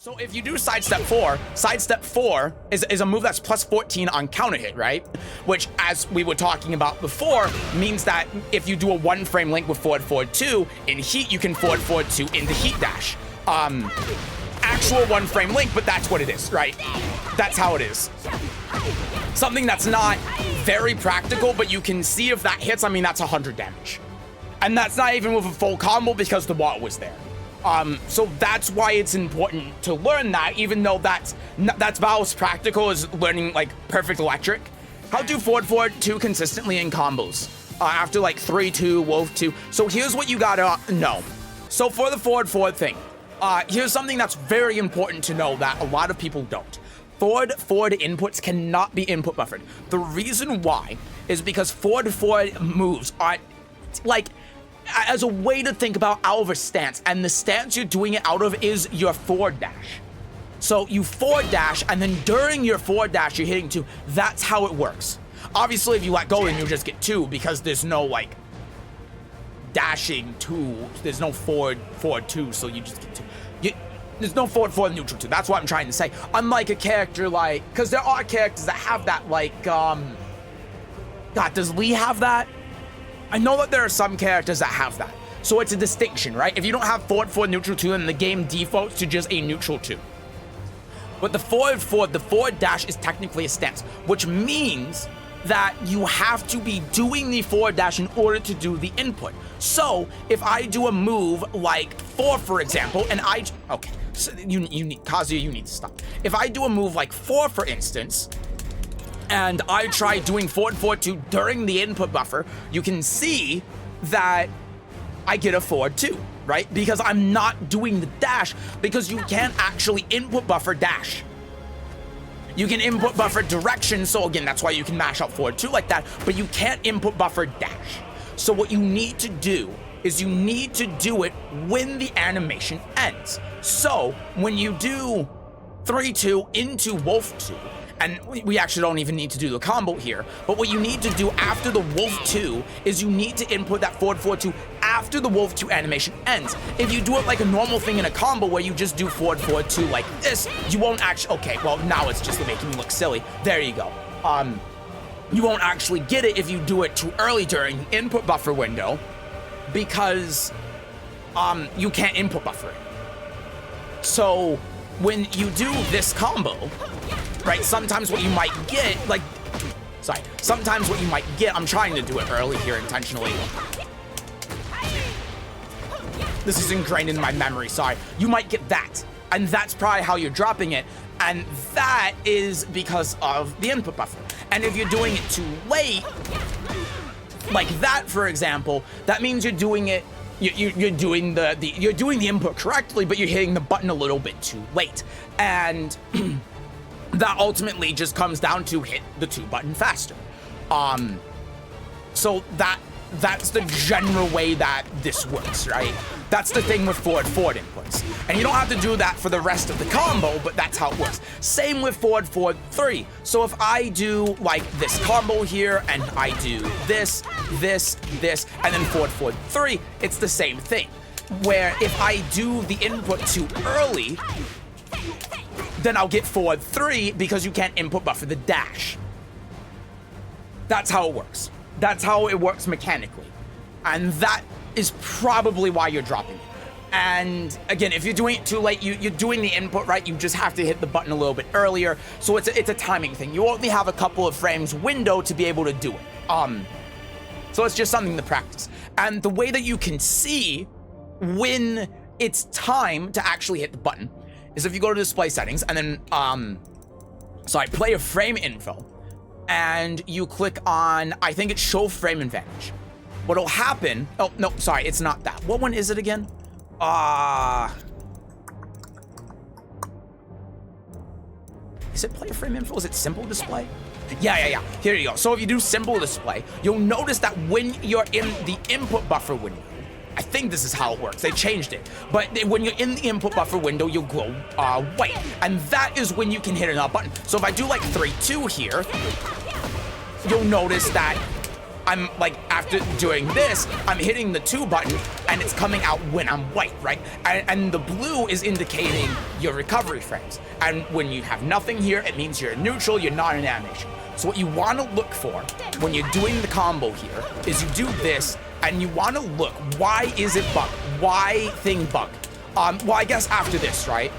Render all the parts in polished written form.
So if you do sidestep 4 is a move that's plus 14 on counter hit, right? Which, as we were talking about before, means that if you do a 1 frame link with forward forward 2, in heat you can forward forward 2 into heat dash. Actual 1 frame link, but that's what it is, right? That's how it is. Something that's not very practical, but you can see if that hits, I mean, that's 100 damage. And that's not even with a full combo because the wall was there. So that's why it's important to learn that, even though that's about as practical as learning like perfect electric. How do forward 2 consistently in combos after like 3-2, wolf 2. So here's what you gotta know. So for the forward thing, here's something that's very important to know that a lot of people don't. Forward inputs cannot be input buffered. The reason why is because forward moves are like, as a way to think about out of a stance, and the stance you're doing it out of is your forward dash. So you forward dash, and then during your forward dash, you're hitting 2. That's how it works. Obviously, if you let go, then you just get 2 because there's no like dashing 2. There's no forward 2, so you just get 2. There's no forward neutral 2. That's what I'm trying to say. Unlike a character like, because there are characters that have that, like, God, does Lee have that? I know that there are some characters that have that. So it's a distinction, right? If you don't have forward neutral 2, then the game defaults to just a neutral 2. But the forward dash is technically a stance, which means that you have to be doing the forward dash in order to do the input. So if I do a move like 4, for example, and okay, so Kazuya, you need to stop. If I do a move like 4, for instance, and I try doing forward 2 during the input buffer, you can see that I get a forward 2, right? Because I'm not doing the dash, because you can't actually input buffer dash. You can input buffer direction, so again, that's why you can mash out forward 2 like that, but you can't input buffer dash. So what you need to do is you need to do it when the animation ends. So when you do 3-2 into wolf 2, and we actually don't even need to do the combo here, but what you need to do after the wolf 2 is you need to input that forward 2 after the wolf 2 animation ends. If you do it like a normal thing in a combo where you just do forward 2 like this, you won't actually, okay, well now it's just making me look silly. There you go. You won't actually get it if you do it too early during the input buffer window, because you can't input buffer it. So when you do this combo, right, sometimes what you might get, sometimes what you might get, I'm trying to do it early here intentionally. This is ingrained in my memory, sorry. You might get that, and that's probably how you're dropping it, and that is because of the input buffer. And if you're doing it too late, like that, for example, that means you're doing it, you're doing the input correctly, but you're hitting the button a little bit too late. And that ultimately just comes down to hit the 2 button faster. So that's the general way that this works, right? That's the thing with forward inputs. And you don't have to do that for the rest of the combo, but that's how it works. Same with forward 3. So if I do like this combo here, and I do this, and then forward 3, it's the same thing. Where if I do the input too early, then I'll get forward 3 because you can't input buffer the dash. That's how it works. That's how it works mechanically. And that is probably why you're dropping it. And again, if you're doing it too late, you're doing the input right, you just have to hit the button a little bit earlier. So it's a timing thing. You only have a couple of frames window to be able to do it. So it's just something to practice. And the way that you can see when it's time to actually hit the button is if you go to display settings and then, player frame info, and you click on, I think it's show frame advantage. What'll happen, oh, no, sorry, it's not that. What one is it again? Is it player frame info? Is it simple display? Yeah. Here you go. So if you do simple display, you'll notice that when you're in the input buffer window, I think this is how it works. They changed it. But when you're in the input buffer window, you'll glow white. And that is when you can hit another button. So if I do like 3-2 here, you'll notice that I'm like, after doing this, I'm hitting the 2 button and it's coming out when I'm white, right? And the blue is indicating your recovery frames. And when you have nothing here, it means you're neutral, you're not in animation. So what you want to look for when you're doing the combo here is you do this and you want to look, why is it bugged? Why thing bugged? Well, I guess after this, right?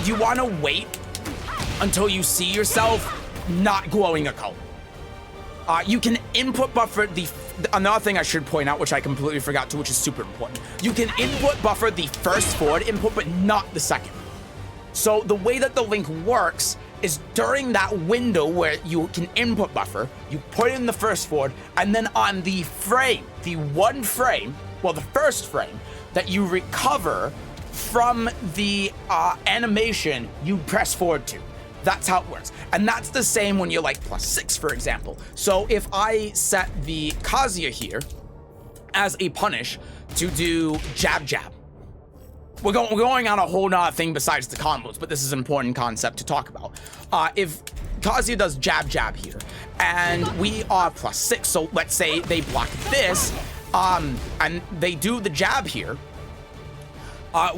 You want to wait until you see yourself not glowing a color. You can input buffer another thing I should point out, which I completely forgot to, which is super important. You can input buffer the first forward input, but not the second. So the way that the link works is during that window where you can input buffer, you put in the first forward, and then on the frame, the one frame, well, the first frame that you recover from the animation, you press forward to. That's how it works. And that's the same when you're like +6, for example. So if I set the Kazuya here as a punish to do jab jab, we're going on a whole nother thing besides the combos, but this is an important concept to talk about. If Kazuya does jab jab here, and we are +6, so let's say they block this, and they do the jab here,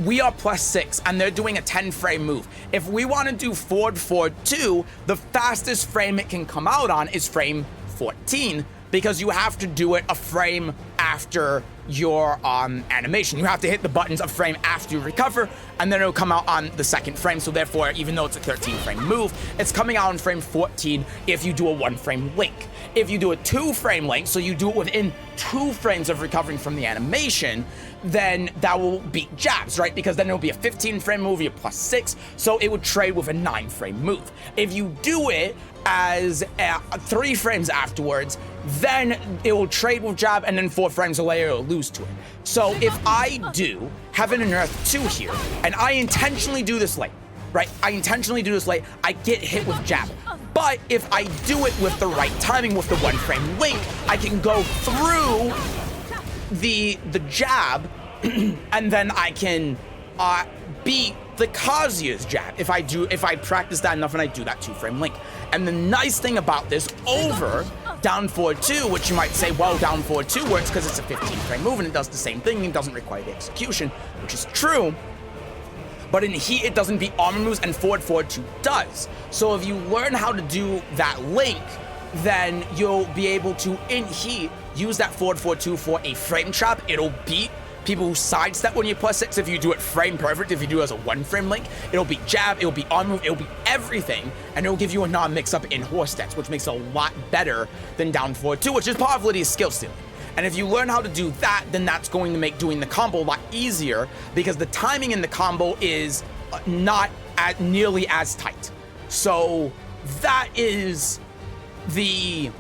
we are +6, and they're doing a 10-frame move. If we want to do forward 4-2, the fastest frame it can come out on is frame 14, because you have to do it a frame after your animation. You have to hit the buttons a frame after you recover, and then it'll come out on the second frame. So therefore, even though it's a 13-frame move, it's coming out on frame 14 if you do a 1-frame link. If you do a 2-frame link, so you do it within 2 frames of recovering from the animation, then that will beat jabs, right? Because then it'll be a 15-frame move, you're +6, so it would trade with a 9-frame move. If you do it as 3 frames afterwards, then it will trade with jab, and then 4 frames later it'll lose to it. So if I do Heaven and Earth 2 here, and I intentionally do this late, right? I intentionally do this late, I get hit with jab. But if I do it with the right timing, with the 1-frame link, I can go through the jab, and then I can beat the Kazuya's jab if I practice that enough and I do that 2-frame link. And the nice thing about this over down forward 2, which you might say, well, down forward 2 works because it's a 15-frame move and it does the same thing and doesn't require the execution, which is true. But in Heat, it doesn't beat armor moves, and forward 2 does. So if you learn how to do that link, then you'll be able to, in Heat, use that forward 2 for a frame trap. It'll beat people who sidestep when you're +6 if you do it frame perfect. If you do it as a 1-frame link, it'll be jab, it'll be on move, it'll be everything, and it'll give you a non-mix-up in horse stats, which makes it a lot better than down forward 2, which is part of Lidia's skill ceiling. And if you learn how to do that, then that's going to make doing the combo a lot easier, because the timing in the combo is not nearly as tight. So that is the...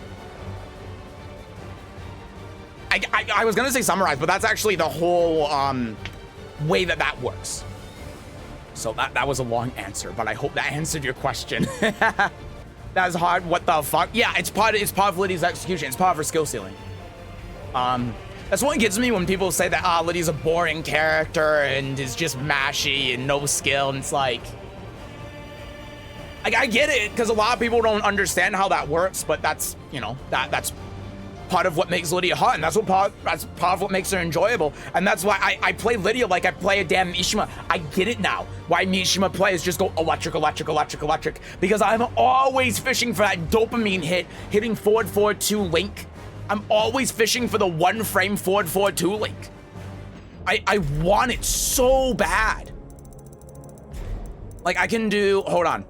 I was gonna say summarize, but that's actually the whole way that works. So that was a long answer, but I hope that answered your question. That's hard. What the fuck? Yeah, it's part of Lidia's execution. It's part of her skill ceiling. That's what gets me when people say that Lidia's a boring character and is just mashy and no skill, and it's like I get it, because a lot of people don't understand how that works, but that's, you know, that's part of what makes Lidia hot, and that's part of what makes her enjoyable. And that's why I play Lidia like I play a damn Mishima. I get it now why Mishima players just go electric, because I'm always fishing for that dopamine hit, hitting forward 2 link. I'm always fishing for the 1-frame forward 2 link. I want it so bad. Like, I can do, hold on.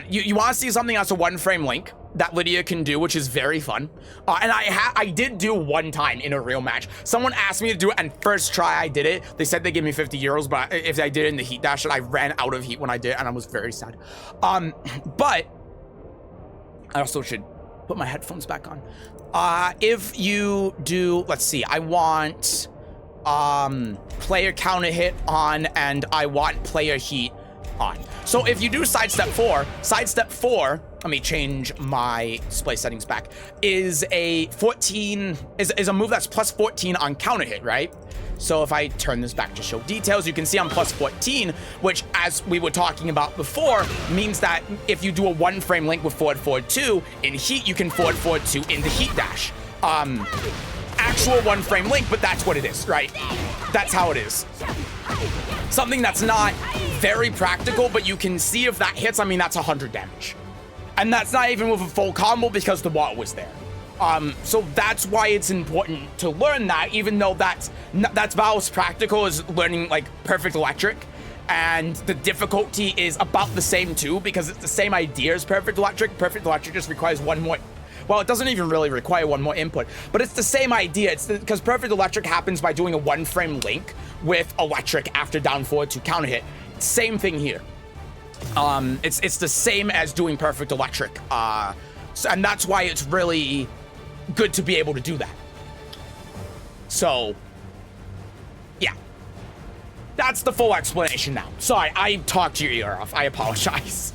You want to see something that's a 1-frame link that Lidia can do, which is very fun. And I did do one time in a real match. Someone asked me to do it, and first try I did it. They said they gave me 50 euros, but if I did it in the Heat dash, I ran out of Heat when I did it, and I was very sad. But I also should put my headphones back on. If you do, let's see, I want player counter hit on, and I want player heat on. So if you do sidestep 4, let me change my display settings back, is a 14, is a move that's +14 on counter hit, right? So if I turn this back to show details, you can see I'm +14, which, as we were talking about before, means that if you do a 1-frame link with forward 2, in Heat, you can forward 2 in the Heat dash. actual one frame link, but that's what it is, right? That's how it is. Something that's not very practical, but you can see if that hits, I mean, that's 100 damage. And that's not even with a full combo because the water was there. So that's why it's important to learn that, even though that's about as practical as learning like Perfect Electric. And the difficulty is about the same too, because it's the same idea as Perfect Electric. Perfect Electric just requires one more. Well, it doesn't even really require one more input, but it's the same idea. It's because Perfect Electric happens by doing a one frame link with Electric after down forward to counter hit. Same thing here. It's the same as doing Perfect Electric. And that's why it's really good to be able to do that. So, yeah. That's the full explanation now. Sorry, I talked your ear off. I apologize.